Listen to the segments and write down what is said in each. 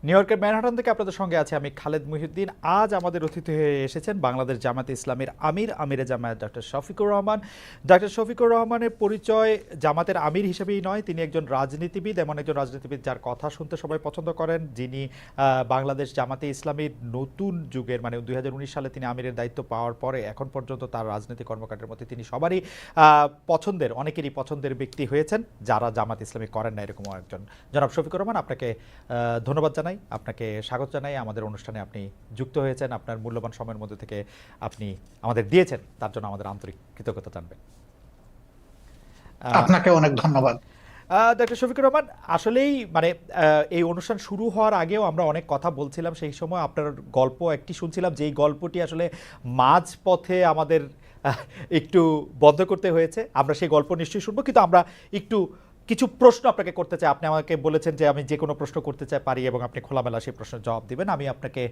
New ইয়র্কের Manhattan থেকে আপনাদের সঙ্গে আছে আমি খালেদ মুহিউদ্দিন। আজ আমাদের অতিথি হয়ে এসেছেন বাংলাদেশ জামাতে ইসলামীর আমিরে জামায়াত ডক্টর শফিকুর রহমান। ডক্টর শফিকুর রহমানের পরিচয় জামাতের আমির হিসেবেই নয়, তিনি একজন রাজনীতিবিদ, এমন একজন রাজনীতিবিদ যার কথা শুনতে সবাই পছন্দ করেন, যিনি বাংলাদেশ জামাতে ইসলামীর নতুন যুগের মানে 2019 সালে তিনি আমিরের দায়িত্ব পাওয়ার পরে এখন পর্যন্ত তার রাজনৈতিক কর্মকাণ্ডের মধ্যে তিনি সবারই পছন্দের, অনেকেরই পছন্দের ব্যক্তি হয়েছেন যারা জামাত ইসলামী করেন না এরকম একজন। জনাব শফিকুর রহমান, আপনাকে ধন্যবাদ জানাই, আপনাকে স্বাগত জানাই। আমাদের অনুষ্ঠানে আপনি যুক্ত হয়েছেন, আপনার মূল্যবান সময়ের মধ্যে থেকে আপনি আমাদের দিয়েছেন, তার জন্য আমাদের আন্তরিক কৃতজ্ঞতা জানবেন। আপনাকে অনেক ধন্যবাদ। ডক্টর শফিকুর রহমান, আসলেই মানে এই অনুষ্ঠান শুরু হওয়ার আগেও আমরা অনেক কথা বলছিলাম, সেই সময় আপনার গল্প একটি শুনছিলাম, যেই গল্পটি আসলে মাঝ পথে আমাদের একটু বন্ধ করতে হয়েছে। আমরা সেই গল্প নিশ্চয়ই শুনবো, কিন্তু আমরা একটু কিছু প্রশ্ন আপনাকে করতে চাই। আপনি আমাকে বলেছেন যে আমি যে কোনো প্রশ্ন করতে চাই পারি এবং আপনি খোলামেলা সেই প্রশ্নের জবাব দিবেন। আমি আপনাকে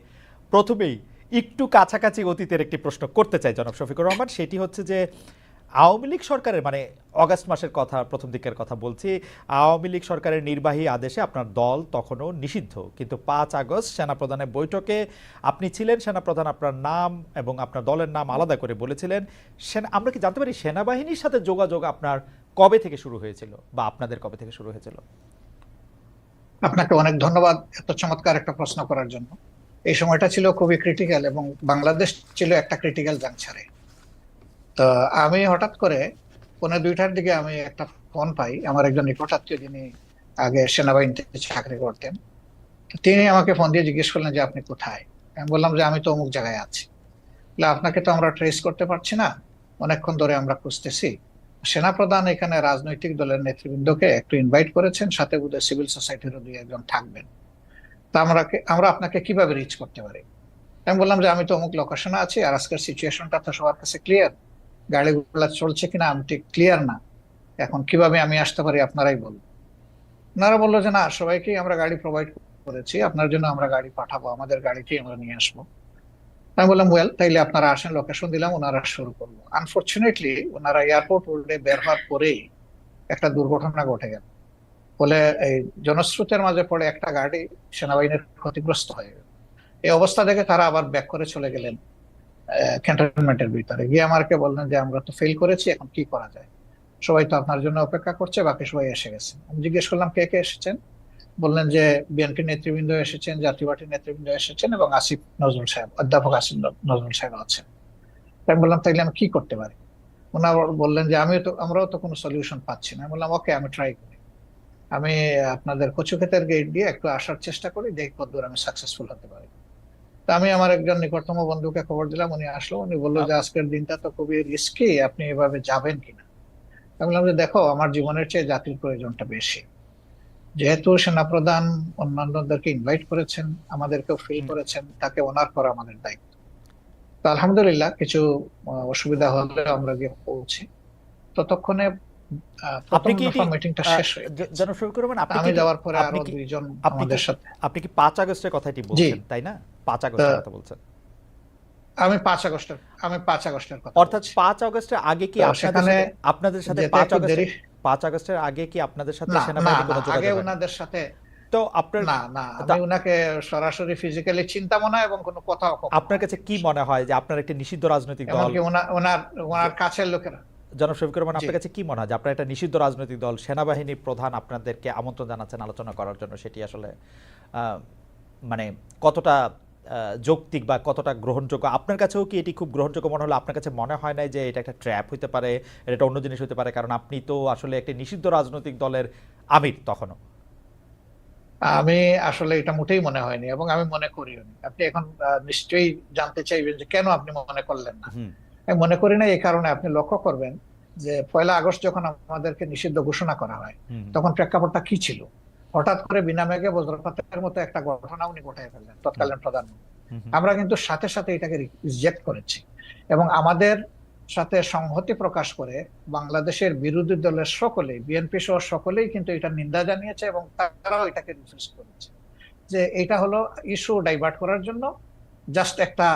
প্রথমেই একটু কাছাকাছি অতীতের একটি প্রশ্ন করতে চাই জনাব শফিকুর রহমান। সেটি হচ্ছে যে আওয়ামী লীগ সরকারের মানে অগাস্ট মাসের কথা, প্রথম দিকের কথা বলছি, আওয়ামী লীগ সরকারের নির্বাহী আদেশে আপনার দল তখনও নিষিদ্ধ, কিন্তু 5 আগস্ট সেনাপ্রধানের বৈঠকে আপনি ছিলেন, সেনাপ্রধান আপনার নাম এবং আপনার দলের নাম আলাদা করে বলেছিলেন। আমরা কি জানতে পারি সেনাবাহিনীর সাথে যোগাযোগ আপনার কবে থেকে শুরু হয়েছিল বা আপনাদের কবে থেকে শুরু হয়েছিল? আপনাকে অনেক ধন্যবাদ এত চমৎকার একটা প্রশ্ন করার জন্য। এই সময়টা ছিল খুবই ক্রিটিক্যাল এবং বাংলাদেশ ছিল একটা ক্রিটিক্যাল জাংশনে। তো আমি হঠাৎ করে 1:30টার দিকে আমি একটা ফোন পাই আমার একজন নিকট আত্মীয়, যিনি আগে সেনাবাহিনীতে চাকরি করতেন। তিনি আমাকে ফোন দিয়ে জিজ্ঞেস করলেন যে আপনি কোথায়। আমি বললাম যে আমি তো অমুক জায়গায় আছি। আপনাকে তো আমরা ট্রেস করতে পারছি না, অনেকক্ষণ ধরে আমরা খুঁজতেছি। সেনাপ্রধান এখানে রাজনৈতিক দলের নেতৃবৃন্দকে একটু ইনভাইট করেছেন, সাথে বোধহয় সিভিল সোসাইটিরও 2-1 জন থাকবেন। তা আমরা আপনাকে কিভাবে রিচ করতে পারি? আমি বললাম যে আমি তো অমুক লোকেশনে আছি, আর আজকের সিচুয়েশনটা তো সবার কাছে ক্লিয়ার, গাড়িগুলো চলছে কিনা আমি ঠিক ক্লিয়ার না, এখন কিভাবে আমি আসতে পারি আপনারাই বলুন। ওনারা বললো যে না, সবাইকেই আমরা গাড়ি প্রোভাইড করেছি, আপনার জন্য আমরা গাড়ি পাঠাবো, আমাদের গাড়িতেই আমরা নিয়ে আসবো। আমি বললাম ওয়েল, তাইলে আপনারা আসেন। লোকেশন দিলাম, ওনারা শুরু করলো। আনফরচুনেটলি ওনারা এয়ারপোর্ট রোডে বের হওয়ার পরেই একটা দুর্ঘটনা ঘটে গেল। ফলে এই জনস্রোতের মাঝে পড়ে একটা গাড়ি সেনাবাহিনীর ক্ষতিগ্রস্ত হয়ে গেল। এই অবস্থা দেখে তারা আবার ব্যাক করে চলে গেলেন ক্যান্টনমেন্টের ভিতরে গিয়ে আমাকে বললেন যে আমরা তো ফেল করেছি, এখন কি করা যায়, সবাই তো আপনার জন্য অপেক্ষা করছে, বাকি সবাই এসে গেছে। আমি জিজ্ঞেস করলাম কে কে এসেছেন। বললেন যে বিএনপি নেতৃবৃন্দ এসেছেন, জাতীয় পার্টির নেতৃবৃন্দ এসেছেন, এবং আসিফ নজরুল সাহেব, অধ্যাপক আসিফ নজরুল সাহেব আছেন। আমি বললাম তাইলে আমি কি করতে পারি? ওনারা বললেন যে আমরাও তো কোনো সলিউশন পাচ্ছি না। আমি বললাম ওকে, আমি ট্রাই করি। আমি আপনাদের কচুক্ষেতের গেট দিয়ে একটু আসার চেষ্টা করি, দেখি কতদূর আমি সাকসেসফুল হতে পারি। তা আমি আমার একজন নিকটতম বন্ধুকে খবর দিলাম, উনি আসলো। উনি বললো যে আজকের দিনটা তো খুবই রিস্কি, আপনি এভাবে যাবেন কিনা। আমি বললাম যে দেখো, আমার জীবনের চেয়ে জাতির প্রয়োজনটা বেশি। যেহেতু সেনাপ্রধান অন্যান্যদেরকে ইনভাইট করেছেন, আমাদেরকেও ফিল করেছেন, তাকে অনার করা আমাদের দায়িত্ব। তো আলহামদুলিল্লাহ কিছু অসুবিধা হলে আমরা গিয়ে পৌঁছি। ততক্ষণে আপনি প্রথম কি এটি দফা মিটিংটা শেষ হয়ে গেছে। জনাব শফিকুর রহমান, আপনি কি আমি যাওয়ার পরে আপনি আরো কি 2 জন আপনি কি আমাদের সাথে। আপনি কি 5 আগস্টের কথাটি জি। বলছেন, তাই না? 5 তো আগস্টের কথা বলছেন? আমি 5 আগস্টের কথা অর্থাৎ বলছি। 5 আগস্টের আগে কি তো সেখানে আপনাদের সাথে যেতে 5 একটু দেরি। আগস্টের 5 আগস্টের আগে কি আপনাদের সাথে না না সেনাবাহিনী না, কোনো আগে যোগাযোগ হয়নি? ওনাদের সাথে। তো আপনার না না, তা আমি উনাকে সরাসরি ফিজিক্যালি চিন্তামও না, এবং কোনো কথাও কখনো আপনার কাছে হয়নি কি ওনার সাথে। মনে হয় যে আপনার একটি নিষিদ্ধ রাজনৈতিক দল, এমনকি ওনার ওনার ওনার কাছের লোকেরা। জনাব শফিকুর রহমান, জি। আপনার কাছে কি মনে হয় যে আপনার একটা নিষিদ্ধ রাজনৈতিক দল, সেনাবাহিনীর প্রধান আপনাদেরকে আমন্ত্রণ জানাচ্ছেন আলোচনা করার জন্য, সেটি আসলে আহ, মানে কতটা যৌক্তিক বা কতটা গ্রহণযোগ্য? আপনার কাছেও কি এটি খুব গ্রহণযোগ্য মনে হলো? আপনার কাছে মনে হয় না যে এটা একটা ট্র্যাপ হতে পারে, এটা একটা অন্য জিনিস হতে পারে? কারণ আপনি তো আসলে একটি নিষিদ্ধ রাজনৈতিক দলের আমির তখনও। আমি আসলে এটা মোটেই মনে হয়নি, এবং আমি মনে করিও নি। আপনি এখন নিশ্চয়ই জানতে চাইবেন যে কেন আপনি মনে করলেন না। হুম আমি মনে করি না এই কারণে, আপনি লক্ষ্য করবেন যে 1 আগস্ট যখন আমাদেরকে নিষিদ্ধ ঘোষণা করা হয়, হুম তখন প্রেক্ষাপটটা কি ছিল? হঠাৎ করে বিনা মেঘে বজ্রপাতের মতো একটা ঘটনা উনি ঘটায় ফেললেন, হুম তৎকালীন প্রধানমন্ত্রী। হুম হুম আমরা কিন্তু সাথে সাথে এটাকে রিজেক্ট করেছি, এবং আমাদের সাথে সংহতি প্রকাশ করে বাংলাদেশের বিরোধী দলের সকলেই, বিএনপি সহ সকলেই কিন্তু এটা নিন্দা জানিয়েছে, এবং তারাও এটাকে রিফিউজ করেছে যে এটা হলো ইস্যু ডাইভার্ট করার জন্য জাস্ট একটা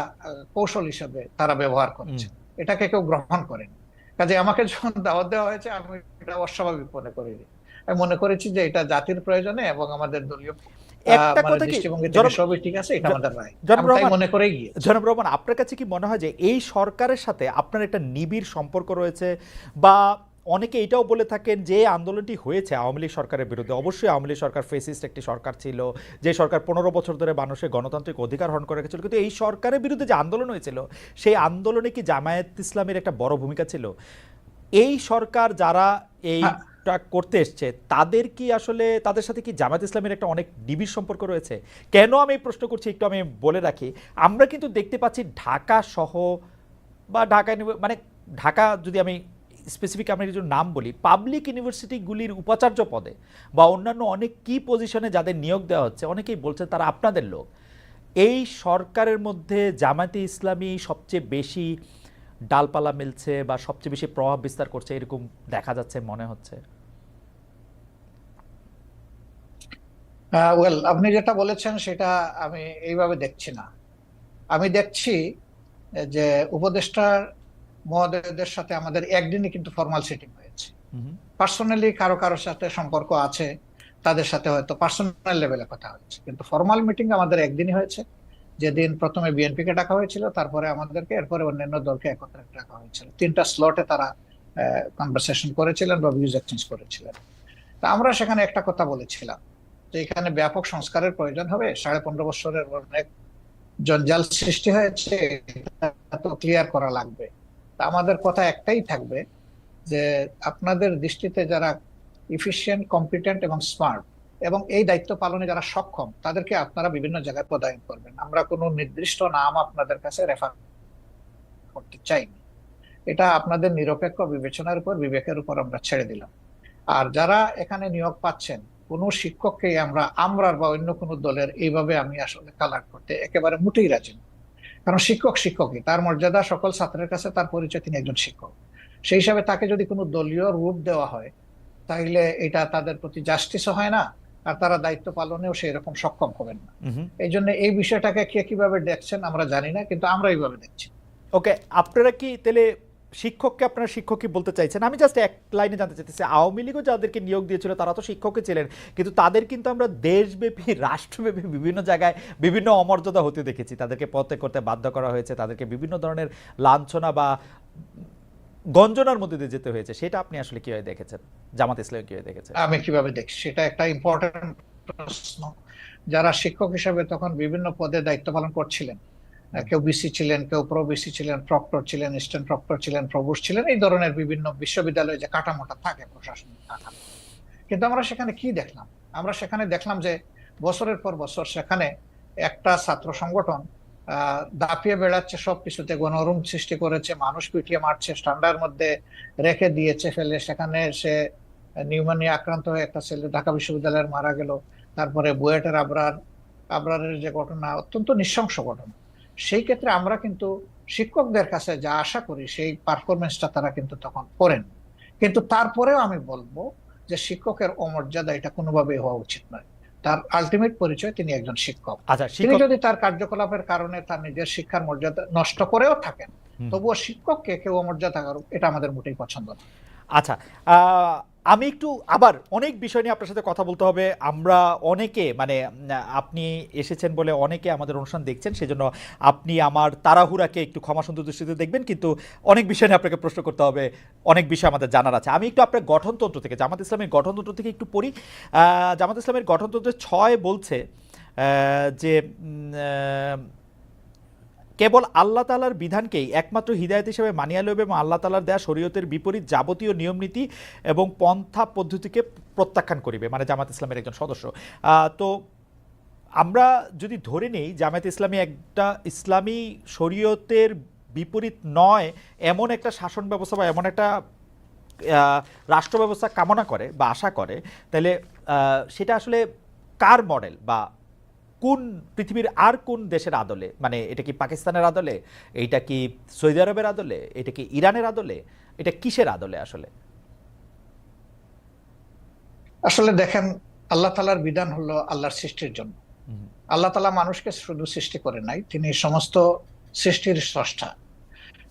কৌশল হিসেবে তারা ব্যবহার হুম। করেছে। এটাকে কেউ গ্রহণ করেনি। কাজে আমাকে যখন দাওয়াত দেওয়া হয়েছে, আমি এটা অস্বাভাবিক মনে করিনি। আমি মনে করেছি যে এটা জাতির প্রয়োজনে এবং আমাদের দলীয় একটা মানে কথা কি দৃষ্টিভঙ্গি থেকে জনাব সবই ঠিক আছে, এটা জ- আমাদের রায়, জনাব আমরা তাই রহমান, মনে করেই গিয়েছি। জনাব রহমান, আপনার কাছে কি মনে হয় যে এই সরকারের সাথে আপনার একটা নিবিড় সম্পর্ক রয়েছে, বা অনেকে এটাও বলে থাকেন যে এই আন্দোলনটি হয়েছে আওয়ামী লীগ সরকারের বিরুদ্ধে? অবশ্যই আওয়ামী লীগ সরকার ফেসিস্ট একটি সরকার ছিল, যে সরকার 15 বছর ধরে মানুষের গণতান্ত্রিক অধিকার হরণ করে রেখেছিল, কিন্তু এই সরকারের বিরুদ্ধে যে আন্দোলন হয়েছিল সেই আন্দোলনে কি জামায়াত ইসলামের একটা বড় ভূমিকা ছিল? এই সরকার যারা হ্যাঁ, এইটা করতে এসছে তাদের কি আসলে, তাদের সাথে কি জামায়াত ইসলামের একটা অনেক নিবিড় সম্পর্ক রয়েছে? কেন আমি এই প্রশ্ন করছি একটু আমি বলে রাখি। আমরা কিন্তু দেখতে পাচ্ছি ঢাকা সহ, বা মানে ঢাকা যদি আমি স্পেসিফিক আমি কিছু নাম বলি, পাবলিক ইউনিভার্সিটিগুলির উপাচার্য পদে বা অন্যান্য অনেক কি পজিশনে যাদের নিয়োগ দেওয়া হচ্ছে, অনেকেই বলছে তারা আপনাদের লোক। এই সরকারের মধ্যে জামায়াতে ইসলামী সবচেয়ে বেশি ডালপালা মিলছে বা সবচেয়ে বেশি প্রভাব বিস্তার করছে এরকম দেখা যাচ্ছে, মনে হচ্ছে। ওয়েল, আপনি যেটা বলেছেন সেটা আমি এইভাবে দেখছি না। আমি দেখছি যে উপদেষ্টার মহোদয়দের সাথে আমাদের একদিনই কিন্তু ফর্মাল সিটিং হয়েছে। হুম। পার্সোনালি কারো কারোর সাথে সম্পর্ক আছে, তাদের সাথে হয়তো পার্সোনাল লেভেলে কথা হচ্ছে, কিন্তু ফর্মাল মিটিং আমাদের একদিনই হয়েছে। যেদিন প্রথমে বিএনপি কে ডাকা হয়েছিল, তারপরে আমাদেরকে, এরপরে অন্যান্য দলকে একত্রে ডাকা হয়েছিল। 3টা স্লটে তারা কনভারসেশন করেছিলেন বা ভিউজ এক্সচেঞ্জ করেছিলেন। তা আমরা সেখানে একটা কথা বলেছিলাম যে এখানে ব্যাপক সংস্কারের প্রয়োজন হবে, 15.5 বছরের অনেক জঞ্জাল সৃষ্টি হয়েছে, এটা তো ক্লিয়ার করা লাগবে। তা আমাদের কথা একটাই থাকবে যে আপনাদের দৃষ্টিতে যারা ইফিশিয়েন্ট, কম্পিটেন্ট এবং স্মার্ট এবং এই দায়িত্ব পালনে যারা সক্ষম, তাদেরকে আপনারা বিভিন্ন জায়গায় পদায়ন করবেন। আমরা কোনো নির্দিষ্ট নাম আপনাদের কাছে রেফার করতে চাইনি, এটা আপনাদের নিরপেক্ষ বিবেচনার উপর, বিবেকের উপর আমরা ছেড়ে দিলাম। আর যারা এখানে নিয়োগ পাচ্ছেন, কোনো শিক্ষককেই আমরা আমরার বা অন্য কোনো দলের এইভাবে আমি আসলে কালার করতে একেবারে মোটেই রাজি না। কারণ শিক্ষক শিক্ষকই, তার মর্যাদা সকল ছাত্রের কাছে, তার পরিচয়, তিনি একজন শিক্ষক। সেই হিসাবে তাকে যদি কোনো দলীয় রূপ দেওয়া হয়, তাইলে এটা তাদের প্রতি জাস্টিসও হয় না, আর তারা দায়িত্ব পালনেও সেই রকম সক্ষম হবেন না। এই জন্য এই বিষয়টাকে কে কিভাবে দেখছেন আমরা জানি না, কিন্তু আমরা এইভাবে দেখছি। ওকে, আপনারা কি তাহলে শিক্ষককে আপনারা শিক্ষক কি বলতে চাইছেন? আমি জাস্ট এক লাইনে জানতে চাইতেছি, আওয়ামী লীগও যাদেরকে নিয়োগ দিয়েছিল তারা তো শিক্ষকই ছিলেন, কিন্তু তাদের কিন্তু আমরা দেশব্যাপী রাষ্ট্রব্যাপী বিভিন্ন জায়গায় বিভিন্ন অমর্যাদা হতে দেখেছি, তাদেরকে পদত্যাগ করতে বাধ্য করা হয়েছে, তাদেরকে বিভিন্ন ধরনের লাঞ্ছনা বা গঞ্জনার মধ্যে দিয়ে যেতে হয়েছে। সেটা আপনি আসলে কিভাবে দেখেছেন? জামাত ইসলাম কিভাবে দেখেছে? আমি কিভাবে দেখছি সেটা একটা ইম্পর্টেন্ট প্রশ্ন। যারা শিক্ষক হিসেবে তখন বিভিন্ন পদে দায়িত্ব পালন করছিলেন, কেউ বিসি ছিলেন, কেউ প্রো বিসি ছিলেন, প্রক্টর ছিলেন, স্ট্যান্ড প্রক্টর ছিলেন, প্রভোস্ট ছিলেন, এই ধরনের বিভিন্ন বিশ্ববিদ্যালয়ে যে কাঠামোটা থাকে, প্রশাসনিক কাঠামো। কিন্তু আমরা সেখানে কি দেখলাম? আমরা সেখানে দেখলাম যে বছরের পর বছর সেখানে একটা ছাত্র সংগঠন দাপিয়ে বেড়াচ্ছে, সবকিছুতে গণরুম সৃষ্টি করেছে, মানুষ পিটিয়ে মারছে, ঠান্ডার মধ্যে রেখে দিয়েছে ফেলে। সেখানে সে নিউমোনিয়া আক্রান্ত হয়ে একটা ছেলে ঢাকা বিশ্ববিদ্যালয়ের মারা গেল। তারপরে বুয়েটের আবরারের যে ঘটনা, অত্যন্ত নৃশংস ঘটনা। সেই ক্ষেত্রে আমরা কিন্তু শিক্ষকদের কাছে যা আশা করি সেই পারফরমেন্সটা তারা কিন্তু তখন করেন। কিন্তু তারপরেও আমি বলবো যে শিক্ষকের অমর্যাদা এটা কোনোভাবেই হওয়া উচিত নয়। তার আলটিমেট পরিচয় তিনি একজন শিক্ষক। আচ্ছা, তিনি শিক্ষক। যদি তার কার্যকলাপের কারণে তার নিজের শিক্ষার মর্যাদা নষ্ট করেও থাকেন, হুম। তবুও শিক্ষককে কেউ অমর্যাদা করুক, এটা আমাদের মোটেই পছন্দ না। আচ্ছা, আমি একটু আবার অনেক বিষয় নিয়ে আপনার সাথে কথা বলতে হবে। আমরা অনেকে মানে আপনি এসেছেন বলে অনেকে আমাদের অনুষ্ঠান দেখছেন, সেজন্য আপনি আমার তাড়াহুড়াকে একটু ক্ষমা সুন্দর দৃষ্টিতে দেখবেন, কিন্তু অনেক বিষয় নিয়ে আপনাকে প্রশ্ন করতে হবে, অনেক বিষয় আমাদের জানার আছে। আমি একটু আপনার গঠনতন্ত্র থেকে, জামাত ইসলামের গঠনতন্ত্র থেকে একটু পড়ি। জামাত ইসলামের গঠনতন্ত্রের 6 বলছে যে কেবল আল্লাহ তাআলার বিধানকেই একমাত্র হিদায়াত হিসেবে মানিয়া লইবে এবং আল্লাহ তাআলার দেয়া শরীয়তের বিপরীত যাবতীয় নিয়মনীতি এবং পন্থা পদ্ধতিকে প্রত্যাখ্যান করিবে, মানে জামাত ইসলামের একজন সদস্য। তো আমরা যদি ধরে নেই জামাত ইসলামী একটা ইসলামী শরীয়তের বিপরীত নয় এমন একটা শাসন ব্যবস্থা বা এমন একটা রাষ্ট্র ব্যবস্থা কামনা করে বা আশা করে, তাহলে সেটা আসলে কার মডেল, বা কোন পৃথিবীর আর কোন দেশের আদলে? মানে এটা কি পাকিস্তানের আদলে, এটা কি সৌদি আরবের আদলে, এটা কি ইরানের আদলে, এটা কিসের আদলে আসলে? আসলে দেখেন, আল্লাহ তাআলার বিধান হলো আল্লাহর সৃষ্টির জন্য। আল্লাহ তাআলা মানুষকে শুধু সৃষ্টি করে নাই, তিনি সমস্ত সৃষ্টির স্রষ্টা।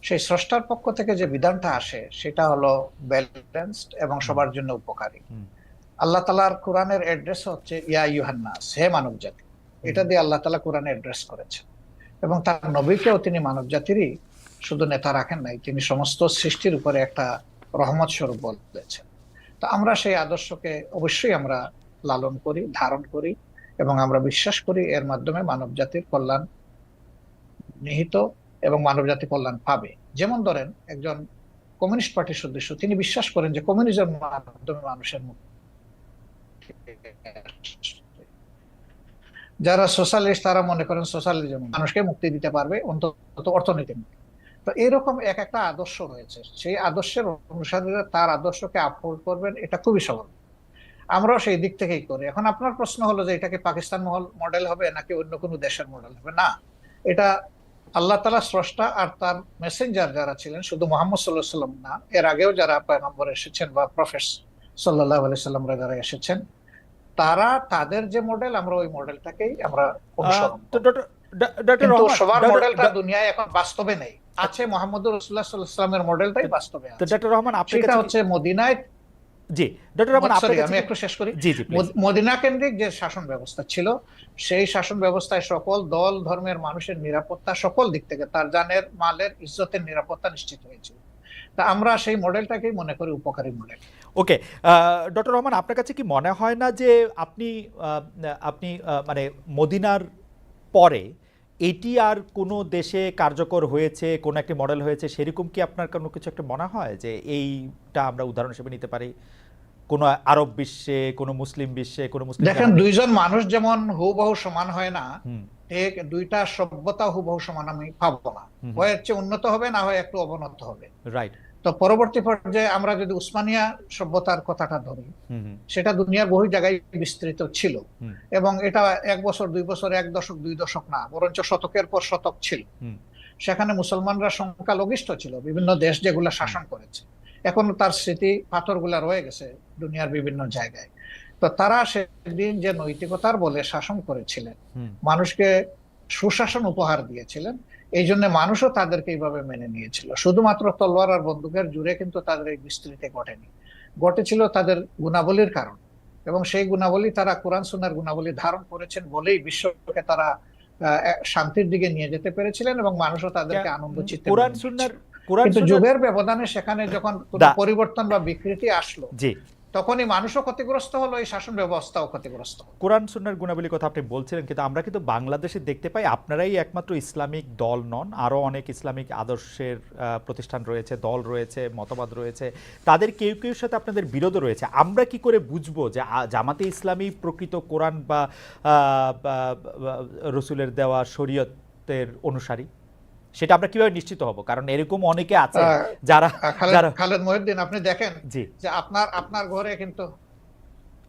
সেই স্রষ্টার পক্ষ থেকে যে বিধানটা আসে সেটা হলো ব্যালেন্সড এবং সবার জন্য উপকারী। আল্লাহ তাআলার কোরআনের অ্যাড্রেস হচ্ছে ইয়া আইয়ুহান নাস, হে মানব জাতি। এটা দিয়ে আল্লাহ তাআলা কোরআনে অ্যাড্রেস করেছেন, এবং তার নবীকেও তিনি মানব জাতিরই শুধু নেতা রাখেন নাই, তিনি সমস্ত সৃষ্টির উপরে একটা রহমত স্বরূপ বলেছেন। তো আমরা সেই আদর্শকে অবশ্যই আমরা লালন করি, ধারণ করি, এবং আমরা বিশ্বাস করি এর মাধ্যমে মানব জাতির কল্যাণ নিহিত এবং মানব জাতি কল্যাণ পাবে। যেমন ধরেন একজন কমিউনিস্ট পার্টির সদস্য, তিনি বিশ্বাস করেন যে কমিউনিজমের মাধ্যমে মানুষের মুক্তি। যারা সোশ্যালিস্ট তারা মনে করেন সোশ্যালিজম মানুষকে মুক্তি দিতে পারবে, অন্তত অর্থনীতি মুক্তি। তো এরকম এক একটা আদর্শ রয়েছে, সেই আদর্শের অনুসারীরা তার আদর্শকে আপহোল্ড করবেন, এটা খুবই সহজ। আমরাও সেই দিক থেকেই করি। এখন আপনার প্রশ্ন হলো যে এটা কি পাকিস্তান মডেল হবে নাকি অন্য কোনো দেশের মডেল হবে? না, এটা আল্লাহ তাআলা স্রষ্টা, আর তার মেসেঞ্জার যারা ছিলেন, শুধু মুহাম্মদ সাল্লাল্লাহু আলাইহি ওয়াসাল্লাম না, এর আগেও যারা পয়গম্বর এসেছেন বা প্রফেট সাল্লাল্লাহু আলাইহি সাল্লামরা যারা এসেছেন, তারা তাদের যে মডেল, আমরা ওই মডেলটাকেই আমরা অনুসরণ তো করব। ডক্টর কিন্তু রহমান, সবার মডেলটা দুনিয়ায় এখন বাস্তবে নেই। আছে মুহাম্মদুর রাসূলুল্লাহ সাল্লাল্লাহু আলাইহি ওয়াসাল্লামের মডেলটাই বাস্তবে আছে। ডক্টর রহমান, আপনার সেটা কাছে হচ্ছে মদিনায়, জি ডক্টর রহমান, আপনার সরি কাছে আমি একটু শেষ করি। জি জি প্লিজ। মদিনা কেন্দ্রিক যে শাসন ব্যবস্থা ছিল, সেই শাসন ব্যবস্থায় সকল দল ধর্মের মানুষের নিরাপত্তা, সকল দিক থেকে তার জানের মালের ইজ্জতের নিরাপত্তা নিশ্চিত হয়েছিল। তা আমরা সেই মডেলটাকেই মনে করি উপকারী মডেল। ওকে, ডক্টর রহমান, আপনার কাছে কি মনে হয় না যে আপনি আপনি মানে মদিনার পরে এটি আর কোনো দেশে কার্যকর হয়েছে, কোনো একটি মডেল হয়েছে, সেরকম কি আপনার কোনো কিছু একটা মনে হয় যে এইটা আমরা উদাহরণ হিসেবে নিতে পারি কোনো আরব বিশ্বে, কোনো মুসলিম বিশ্বে, কোনো মুসলিম দেখেন, দুইজন মানুষ যেমন হুবহু সমান হয় না, হুম ঠিক দুইটা সভ্যতা হুবহু সমান আমি পাবো না। হয় হচ্ছে উন্নত হবে, না হয় একটু অবনত হবে। রাইট। তো পরবর্তী পর্যায়ে আমরা যদি উসমানিয়া সভ্যতার কথাটা ধরি, হুম সেটা দুনিয়ার বহু জায়গায় বিস্তৃত ছিল, হুম এবং এটা 1 বছর 2 বছর, 1 দশক 2 দশক না, বরঞ্চ শতকের পর শতক ছিল। হুম সেখানে মুসলমানরা সংখ্যালঘিষ্ঠ ছিল, বিভিন্ন দেশ যেগুলা শাসন করেছে, এখনো তার স্মৃতি পাথরগুলা রয়ে গেছে দুনিয়ার বিভিন্ন জায়গায়। তো তারা সেদিন যে নৈতিকতার বলে শাসন করেছিলেন, হুম মানুষকে সুশাসন উপহার দিয়েছিলেন, এই জন্য মানুষও তাদেরকে এইভাবে মেনে নিয়েছিল। শুধুমাত্র তলোয়ার আর বন্দুকের জুড়ে কিন্তু তাদের এই বিস্তৃতি ঘটেনি, ঘটেছিল তাদের গুণাবলীর কারণ, এবং সেই গুণাবলী তারা কোরআন সুন্নাহর গুণাবলী ধারণ করেছেন বলেই বিশ্বকে তারা শান্তির দিকে নিয়ে যেতে পেরেছিলেন, এবং মানুষও তাদেরকে আনন্দ চিত্তে কোরআন মেনে সুন্নাহর নিয়েছিল। কিন্তু যুগের ব্যবধানে সেখানে যখন কোনো পরিবর্তন বা বিকৃতি আসলো, জি তখনই মানুষও ক্ষতিগ্রস্ত হলো, এই শাসন ব্যবস্থাও ক্ষতিগ্রস্ত হলো। কোরআন সুন্নাহর গুণাবলীর কথা আপনি বলছিলেন, কিন্তু আমরা কিন্তু বাংলাদেশে দেখতে পাই আপনারাই একমাত্র ইসলামিক দল নন, আরও অনেক ইসলামিক আদর্শের প্রতিষ্ঠান রয়েছে, দল রয়েছে, মতবাদ রয়েছে, তাদের কেউ কেউ সাথে আপনাদের বিরোধ রয়েছে। আমরা কি করে বুঝবো যে জামাতে ইসলামী প্রকৃত কোরআন বা রসুলের দেওয়া শরীয়তের অনুসারী? সেটা আমরা কিভাবে নিশ্চিত হব? কারণ এরকম অনেকে আছে যারা খালেদ মহিউদ্দিন, আপনি দেখেন জি যে আপনার ঘরে কিন্তু,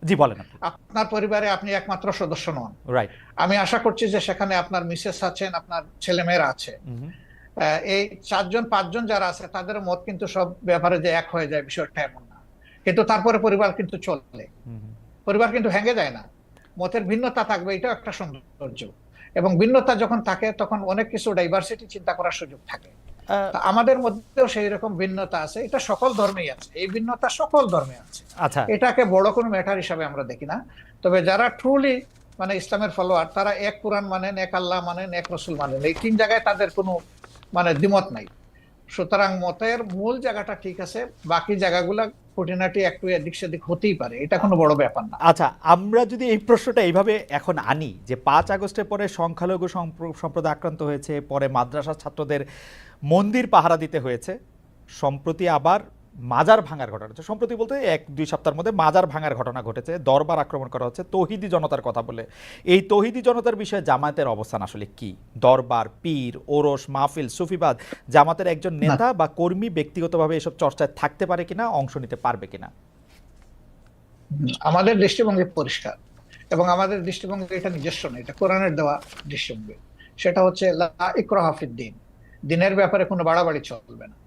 জি বলেন, আপনার পরিবারে আপনি একমাত্র সদস্য নন। রাইট। আমি আশা করছি যে সেখানে আপনার মিসেস আছেন, আপনার ছেলেমেয়েরা আছে। এই 4-5 জন যারা আছে, তাদের মত কিন্তু সব ব্যাপারে যে এক হয়ে যায় বিষয়টা এমন না, কিন্তু তারপরে পরিবার কিন্তু চলে, পরিবার কিন্তু ভেঙে যায় না। মতের ভিন্নতা থাকবে, এটাও একটা সৌন্দর্য, এবং ভিন্নতা যখন থাকে তখন অনেক কিছু ডাইভার্সিটি চিন্তা করার সুযোগ থাকে। আমাদের মধ্যেও সেই রকম ভিন্নতা আছে, এটা সকল ধর্মেই আছে, এই ভিন্নতা সকল ধর্মে আছে। আচ্ছা, এটাকে বড় কোনো ম্যাটার হিসাবে আমরা দেখি না। তবে যারা ট্রুলি মানে ইসলামের ফলোয়ার, তারা এক কোরআন মানেন, এক আল্লাহ মানেন, এক রসুল মানেন, এই 3 জায়গায় তাদের কোনো মানে দ্বিমত নাই। সুতরাং মতের মূল জায়গাটা ঠিক আছে, বাকি জায়গাগুলা খুঁটিনাটি একটু এদিক সেদিক হতেই পারে, এটা কোনো বড় ব্যাপার না। আচ্ছা, আমরা যদি এই প্রশ্নটা এইভাবে এখন আনি যে 5 আগস্টের পরে সংখ্যালঘু সম্প্রদায় আক্রান্ত হয়েছে, পরে মাদ্রাসার ছাত্রদের মন্দির পাহারা দিতে হয়েছে, সম্প্রতি আবার মাজার ভাঙার ঘটনা হচ্ছে, সম্প্রতি বলতে 1-2 সপ্তাহের মধ্যে মাজার ভাঙার ঘটনা ঘটেছে, দরবার আক্রমণ করা হচ্ছে তৌহিদি জনতার কথা বলে। এই তৌহিদি জনতার বিষয়ে জামায়াতের অবস্থান আসলে কি? দরবার, পীর, ওরস, মাহফিল, সুফিবাদ জামাতের একজন নেতা বা কর্মী ব্যক্তিগতভাবে এসব চর্চায় থাকতে পারে কিনা, অংশ নিতে পারবে কিনা? আমাদের দৃষ্টিভঙ্গি পরিষ্কার, এবং আমাদের দৃষ্টিভঙ্গি এটা নিজস্ব না, এটা কোরআনের দেওয়া দৃষ্টিভঙ্গি। সেটা হচ্ছে লা ইকরাহা ফিদ-দীন, দিনের ব্যাপারে কোনো বাড়াবাড়ি চলবে না।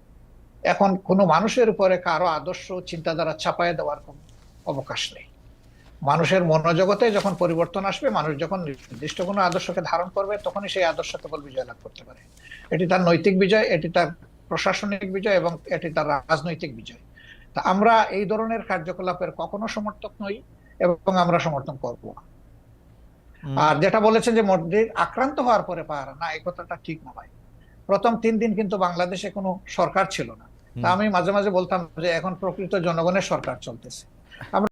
এখন কোনো মানুষের উপরে কারো আদর্শ চিন্তাধারা চাপায় দেওয়ার কোনো অবকাশ নেই। মানুষের মনোজগতে যখন পরিবর্তন আসবে, মানুষ যখন নির্দিষ্ট কোনো আদর্শকে ধারণ করবে, তখনই সেই আদর্শ কেবল বিজয় লাভ করতে পারে। এটি তার নৈতিক বিজয়, এটি তার প্রশাসনিক বিজয়, এবং এটি তার রাজনৈতিক বিজয়। তা আমরা এই ধরনের কার্যকলাপের কখনো সমর্থক নই এবং আমরা সমর্থন করব না। হুম, আর যেটা বলেছেন যে মসজিদ আক্রান্ত হওয়ার পরে পাহারা, না, এই কথাটা ঠিক নয়। প্রথম 3 দিন কিন্তু বাংলাদেশে কোনো সরকার ছিল না। তা হুম। আমি মাঝে মাঝে বলতাম যে এখন প্রকৃত জনগণের সরকার চলতেছে। আমরা